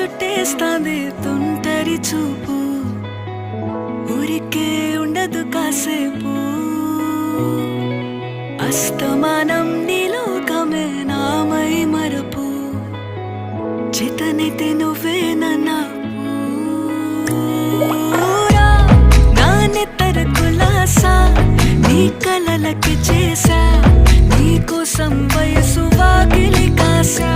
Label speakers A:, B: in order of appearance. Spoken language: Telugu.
A: చుట్టేస్తాంది తుంటరి చూపు, ఊరికే ఉండదు కాసేపు. అస్తమానం నీలోకమే నామై మరపు, చేతనైతే నువ్వే నా నెత్తర కులాసా, నీ కలలకి చేసా, నీ కోసం వయసు వాకిలి కాసా.